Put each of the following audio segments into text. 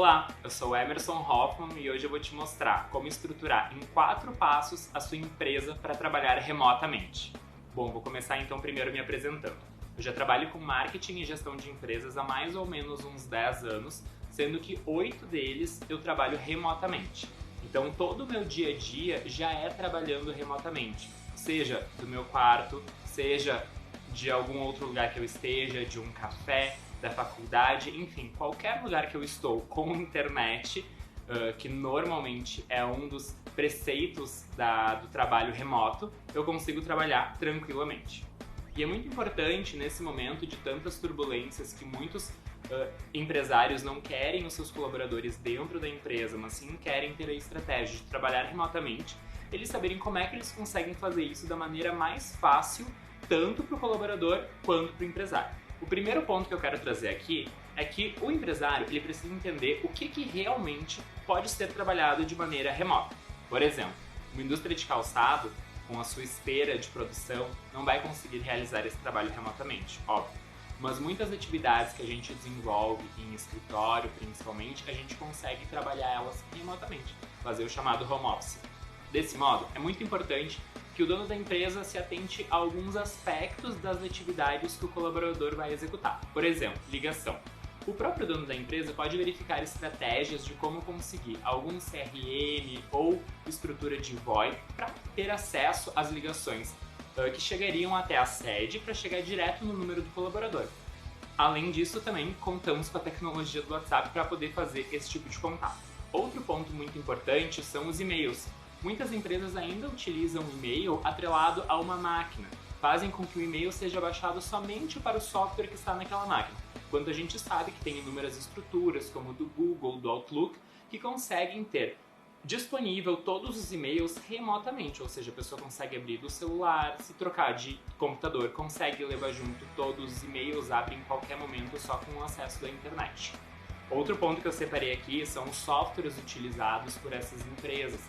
Olá, eu sou o Emerson Hoffman e hoje eu vou te mostrar como estruturar em 4 passos a sua empresa para trabalhar remotamente. Bom, vou começar então primeiro me apresentando. Eu já trabalho com marketing e gestão de empresas há mais ou menos uns 10 anos, sendo que 8 deles eu trabalho remotamente. Então todo o meu dia a dia já é trabalhando remotamente, seja do meu quarto, seja de algum outro lugar que eu esteja, de um café, da faculdade, enfim, qualquer lugar que eu estou com internet, que normalmente é um dos preceitos do trabalho remoto, eu consigo trabalhar tranquilamente. E é muito importante nesse momento de tantas turbulências que muitos empresários não querem os seus colaboradores dentro da empresa, mas sim querem ter a estratégia de trabalhar remotamente, eles saberem como é que eles conseguem fazer isso da maneira mais fácil, tanto para o colaborador quanto para o empresário. O primeiro ponto que eu quero trazer aqui é que o empresário ele precisa entender o que realmente pode ser trabalhado de maneira remota. Por exemplo, uma indústria de calçado, com a sua esteira de produção, não vai conseguir realizar esse trabalho remotamente, óbvio. Mas muitas atividades que a gente desenvolve em escritório, principalmente, a gente consegue trabalhar elas remotamente, fazer o chamado home office. Desse modo, é muito importante que o dono da empresa se atente a alguns aspectos das atividades que o colaborador vai executar. Por exemplo, ligação. O próprio dono da empresa pode verificar estratégias de como conseguir algum CRM ou estrutura de VoIP para ter acesso às ligações que chegariam até a sede para chegar direto no número do colaborador. Além disso, também contamos com a tecnologia do WhatsApp para poder fazer esse tipo de contato. Outro ponto muito importante são os e-mails. Muitas empresas ainda utilizam o e-mail atrelado a uma máquina, fazem com que o e-mail seja baixado somente para o software que está naquela máquina, quando a gente sabe que tem inúmeras estruturas, como o do Google, do Outlook, que conseguem ter disponível todos os e-mails remotamente, ou seja, a pessoa consegue abrir do celular, se trocar de computador, consegue levar junto todos os e-mails, abre em qualquer momento só com o acesso da internet. Outro ponto que eu separei aqui são os softwares utilizados por essas empresas.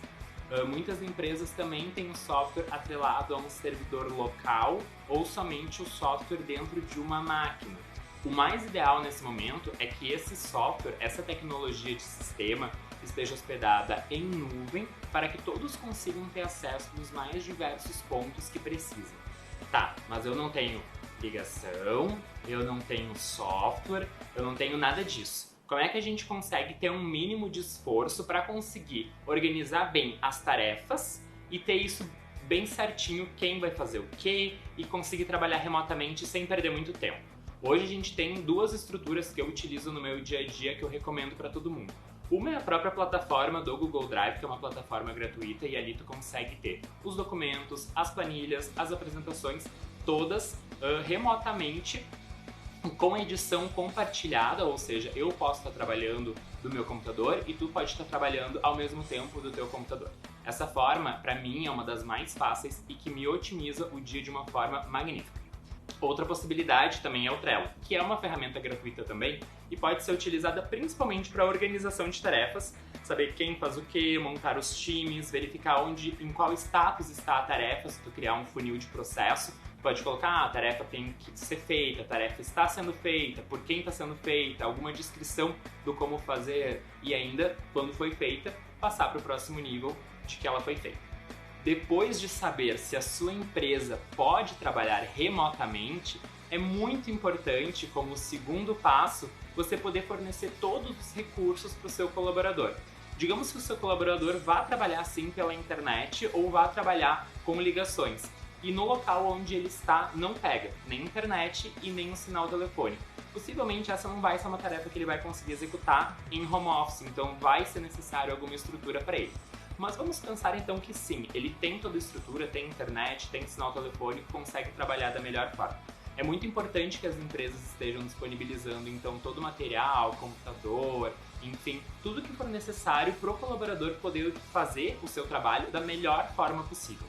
Muitas empresas também têm o software atrelado a um servidor local ou somente o software dentro de uma máquina. O mais ideal nesse momento é que esse software, essa tecnologia de sistema, esteja hospedada em nuvem para que todos consigam ter acesso nos mais diversos pontos que precisam. Tá, mas eu não tenho ligação, eu não tenho software, eu não tenho nada disso. Como é que a gente consegue ter um mínimo de esforço para conseguir organizar bem as tarefas e ter isso bem certinho, quem vai fazer o quê e conseguir trabalhar remotamente sem perder muito tempo? Hoje a gente tem 2 estruturas que eu utilizo no meu dia a dia que eu recomendo para todo mundo. Uma é a própria plataforma do Google Drive, que é uma plataforma gratuita e ali tu consegue ter os documentos, as planilhas, as apresentações, todas remotamente, com edição compartilhada, ou seja, eu posso estar trabalhando do meu computador e tu pode estar trabalhando ao mesmo tempo do teu computador. Essa forma, para mim, é uma das mais fáceis e que me otimiza o dia de uma forma magnífica. Outra possibilidade também é o Trello, que é uma ferramenta gratuita também e pode ser utilizada principalmente para organização de tarefas, saber quem faz o que, montar os times, verificar em qual status está a tarefa, se tu criar um funil de processo, pode colocar a tarefa tem que ser feita, a tarefa está sendo feita, por quem está sendo feita, alguma descrição do como fazer e ainda, quando foi feita, passar para o próximo nível de que ela foi feita. Depois de saber se a sua empresa pode trabalhar remotamente, é muito importante, como segundo passo, você poder fornecer todos os recursos para o seu colaborador. Digamos que o seu colaborador vá trabalhar sim pela internet ou vá trabalhar com ligações e no local onde ele está não pega nem internet e nem um sinal telefônico. Possivelmente essa não vai ser uma tarefa que ele vai conseguir executar em home office, então vai ser necessário alguma estrutura para ele. Mas vamos pensar então que sim, ele tem toda a estrutura, tem internet, tem sinal telefônico, consegue trabalhar da melhor forma. É muito importante que as empresas estejam disponibilizando então todo o material, computador, enfim, tudo que for necessário para o colaborador poder fazer o seu trabalho da melhor forma possível.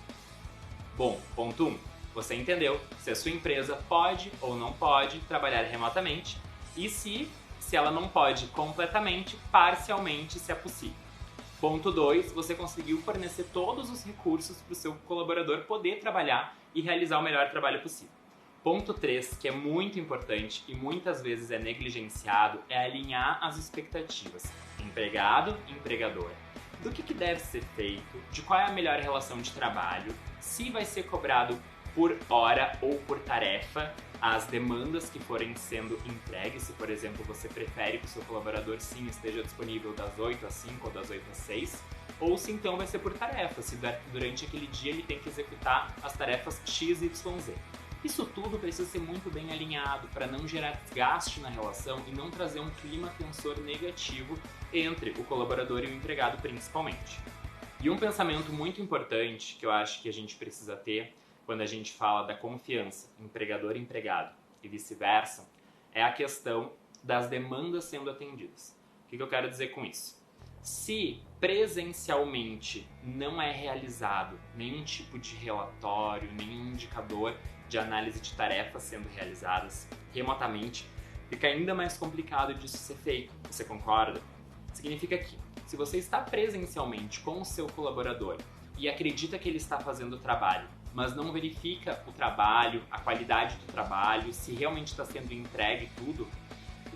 Bom, ponto 1. Você entendeu se a sua empresa pode ou não pode trabalhar remotamente e se ela não pode completamente, parcialmente, se é possível. Ponto 2, você conseguiu fornecer todos os recursos para o seu colaborador poder trabalhar e realizar o melhor trabalho possível. Ponto 3, que é muito importante e muitas vezes é negligenciado, é alinhar as expectativas. empregado e empregador, do que deve ser feito, de qual é a melhor relação de trabalho, se vai ser cobrado por hora ou por tarefa, as demandas que forem sendo entregues, se por exemplo você prefere que o seu colaborador sim esteja disponível das 8 às 5 ou das 8 às 6, ou se então vai ser por tarefa, se durante aquele dia ele tem que executar as tarefas X, Y, Z. Isso tudo precisa ser muito bem alinhado para não gerar desgaste na relação e não trazer um clima tensor negativo entre o colaborador e o empregado principalmente. E um pensamento muito importante que eu acho que a gente precisa ter quando a gente fala da confiança empregador-empregado e vice-versa é a questão das demandas sendo atendidas. O que eu quero dizer com isso? Se presencialmente não é realizado nenhum tipo de relatório, nenhum indicador de análise de tarefas sendo realizadas remotamente, fica ainda mais complicado disso ser feito. Você concorda? Significa que, se você está presencialmente com o seu colaborador e acredita que ele está fazendo o trabalho, mas não verifica o trabalho, a qualidade do trabalho, se realmente está sendo entregue tudo,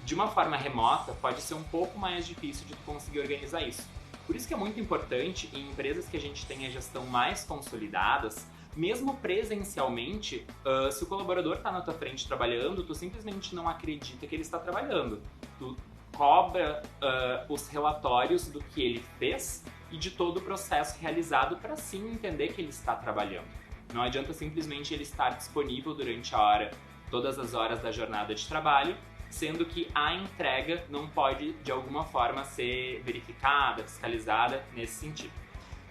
de uma forma remota pode ser um pouco mais difícil de conseguir organizar isso. Por isso que é muito importante, em empresas que a gente tenha gestão mais consolidadas, mesmo presencialmente, se o colaborador está na tua frente trabalhando, tu simplesmente não acredita que ele está trabalhando. Tu cobra os relatórios do que ele fez e de todo o processo realizado para sim entender que ele está trabalhando. Não adianta simplesmente ele estar disponível durante a hora, todas as horas da jornada de trabalho, sendo que a entrega não pode de alguma forma ser verificada, fiscalizada nesse sentido.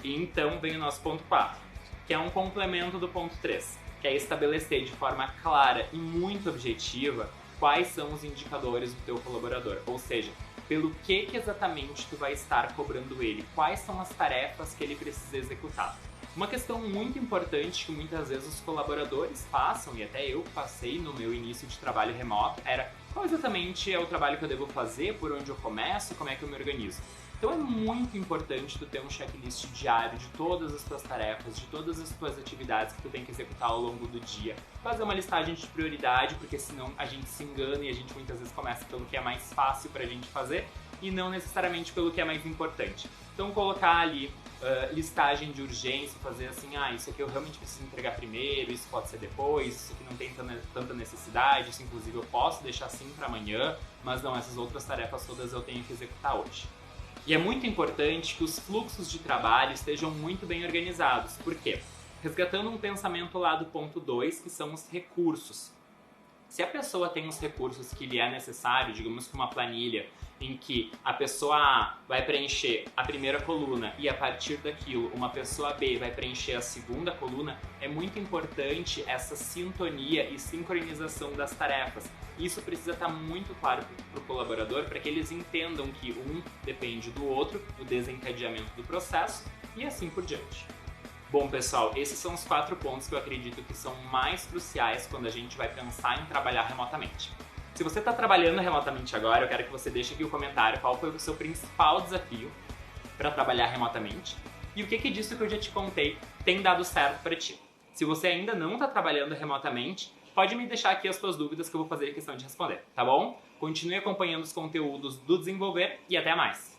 E então vem o nosso ponto 4, que é um complemento do ponto 3, que é estabelecer de forma clara e muito objetiva quais são os indicadores do teu colaborador, ou seja, pelo que exatamente tu vai estar cobrando ele, quais são as tarefas que ele precisa executar. Uma questão muito importante que muitas vezes os colaboradores passam, e até eu passei no meu início de trabalho remoto, era qual exatamente é o trabalho que eu devo fazer, por onde eu começo, como é que eu me organizo. Então é muito importante tu ter um checklist diário de todas as tuas tarefas, de todas as tuas atividades que tu tem que executar ao longo do dia. Fazer uma listagem de prioridade, porque senão a gente se engana e a gente muitas vezes começa pelo que é mais fácil pra gente fazer e não necessariamente pelo que é mais importante. Então colocar ali listagem de urgência, fazer assim, isso aqui eu realmente preciso entregar primeiro, isso pode ser depois, isso aqui não tem tanta necessidade, isso inclusive eu posso deixar assim para amanhã, mas não, essas outras tarefas todas eu tenho que executar hoje. E é muito importante que os fluxos de trabalho estejam muito bem organizados. Por quê? Resgatando um pensamento lá do ponto 2, que são os recursos. Se a pessoa tem os recursos que lhe é necessário, digamos que uma planilha em que a pessoa A vai preencher a primeira coluna e a partir daquilo uma pessoa B vai preencher a segunda coluna, é muito importante essa sintonia e sincronização das tarefas. Isso precisa estar muito claro para o colaborador para que eles entendam que um depende do outro, o desencadeamento do processo e assim por diante. Bom, pessoal, esses são os 4 pontos que eu acredito que são mais cruciais quando a gente vai pensar em trabalhar remotamente. Se você está trabalhando remotamente agora, eu quero que você deixe aqui o comentário qual foi o seu principal desafio para trabalhar remotamente e o que disso que eu já te contei tem dado certo para ti. Se você ainda não está trabalhando remotamente, pode me deixar aqui as suas dúvidas que eu vou fazer questão de responder, tá bom? Continue acompanhando os conteúdos do Desenvolver e até mais!